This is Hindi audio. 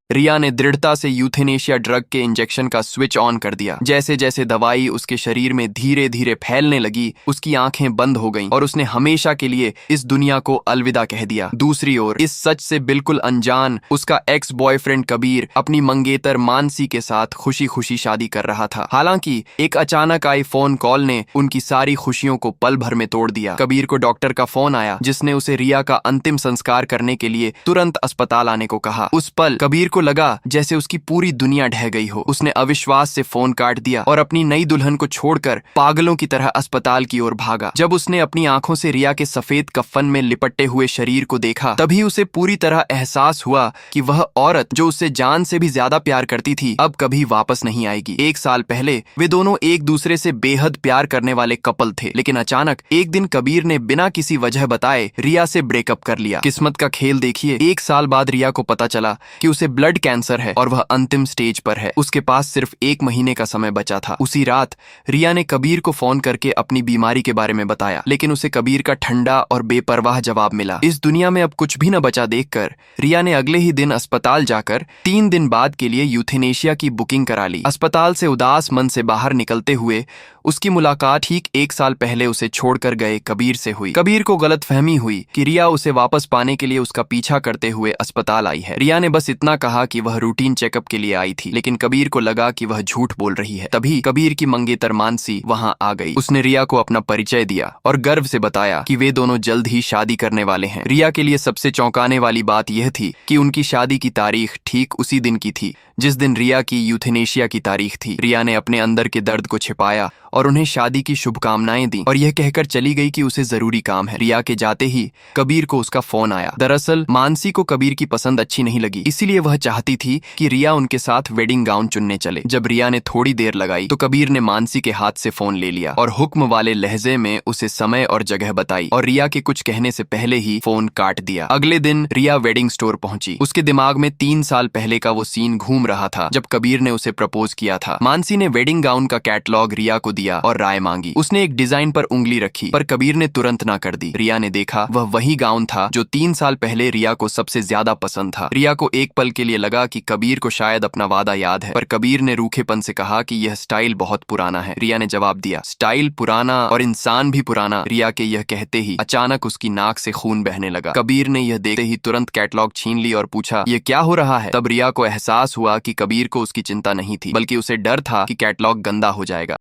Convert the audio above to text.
रिया ने दृढ़ता से यूथेनेशिया ड्रग के इंजेक्शन का स्विच ऑन कर दिया। जैसे जैसे दवाई उसके शरीर में धीरे धीरे फैलने लगी, उसकी आंखें बंद हो गईं और उसने हमेशा के लिए इस दुनिया को अलविदा कह दिया। दूसरी ओर इस सच से बिल्कुल अनजान उसका एक्स बॉयफ्रेंड कबीर अपनी मंगेतर मानसी के साथ खुशी खुशी शादी कर रहा था। हालांकि एक अचानक आई फोन कॉल ने उनकी सारी खुशियों को पल भर में तोड़ दिया। कबीर को डॉक्टर का फोन आया जिसने उसे रिया का अंतिम संस्कार करने के लिए तुरंत अस्पताल आने को कहा। उस पल कबीर को लगा जैसे उसकी पूरी दुनिया ढह गई हो। उसने अविश्वास से फोन काट दिया और अपनी नई दुल्हन को छोड़कर पागलों की तरह अस्पताल की ओर भागा। जब उसने अपनी आंखों से रिया के सफेद कफन में लिपटे हुए शरीर को देखा, तभी उसे पूरी तरह एहसास हुआ कि वह औरत जो उससे जान से भी ज्यादा प्यार करती थी अब कभी वापस नहीं आएगी। 1 साल पहले वे दोनों एक दूसरे से बेहद प्यार करने वाले कपल थे, लेकिन अचानक एक दिन कबीर ने बिना किसी वजह बताए रिया से ब्रेकअप कर लिया। किस्मत का खेल देखिए, 1 साल बाद रिया को पता चला कि उसे ब्लड कैंसर है और वह अंतिम स्टेज पर है। उसके पास सिर्फ 1 महीने का समय बचा था। उसी रात रिया ने कबीर को फोन करके अपनी बीमारी के बारे में बताया, लेकिन उसे कबीर का ठंडा और बेपरवाह जवाब मिला। इस दुनिया में अब कुछ भी न बचा देखकर रिया ने अगले ही दिन अस्पताल जाकर 3 दिन बाद के लिए यूथेनेशिया की बुकिंग करा ली। अस्पताल से उदास मन से बाहर निकलते हुए उसकी मुलाकात ठीक 1 साल पहले उसे छोड़कर गए कबीर से हुई। कबीर को गलतफहमी हुई कि रिया उसे वापस पाने के लिए उसका पीछा करते हुए अस्पताल आई है। रिया ने बस इतना कहा कि वह रूटीन चेकअप के लिए आई थी, लेकिन कबीर को लगा कि वह झूठ बोल रही है। तभी कबीर की मंगेतर मानसी वहां आ गई। उसने रिया को अपना परिचय दिया और गर्व से बताया कि वे दोनों जल्द ही शादी करने वाले हैं। रिया के लिए सबसे चौंकाने वाली बात यह थी कि उनकी शादी की तारीख ठीक उसी दिन की थी जिस दिन रिया की यूथेनेशिया की तारीख थी। रिया ने अपने अंदर के दर्द को छिपाया और उन्हें शादी की शुभकामनाएं दी और यह कहकर चली गई कि उसे जरूरी काम है। रिया के जाते ही कबीर को उसका फोन आया। दरअसल मानसी को कबीर की पसंद अच्छी नहीं लगी, इसीलिए वह चाहती थी कि रिया उनके साथ वेडिंग गाउन चुनने चले। जब रिया ने थोड़ी देर लगाई तो कबीर ने मानसी के हाथ से फोन ले लिया और हुक्म वाले लहजे में उसे समय और जगह बताई और रिया के कुछ कहने से पहले ही फोन काट दिया। अगले दिन रिया वेडिंग स्टोर पहुंची। उसके दिमाग में 3 साल पहले का वो सीन घूम रहा था जब कबीर ने उसे प्रपोज किया था। मानसी ने वेडिंग गाउन का कैटलॉग रिया को दिया और राय मांगी। उसने एक डिजाइन पर उंगली रखी पर कबीर ने तुरंत ना कर दी। रिया ने देखा वह वही गाउन था जो 3 साल पहले रिया को सबसे ज्यादा पसंद था। रिया को एक पल के लिए लगा कि कबीर को शायद अपना वादा याद है, पर कबीर ने रूखेपन से कहा कि यह स्टाइल बहुत पुराना है। रिया ने जवाब दिया, स्टाइल पुराना और इंसान भी पुराना। रिया के यह कहते ही अचानक उसकी नाक से खून बहने लगा। कबीर ने यह देखते ही तुरंत कैटलॉग छीन ली और पूछा, यह क्या हो रहा है? तब रिया को एहसास हुआ कि कबीर को उसकी चिंता नहीं थी, बल्कि उसे डर था कि कैटलॉग गंदा हो जाएगा।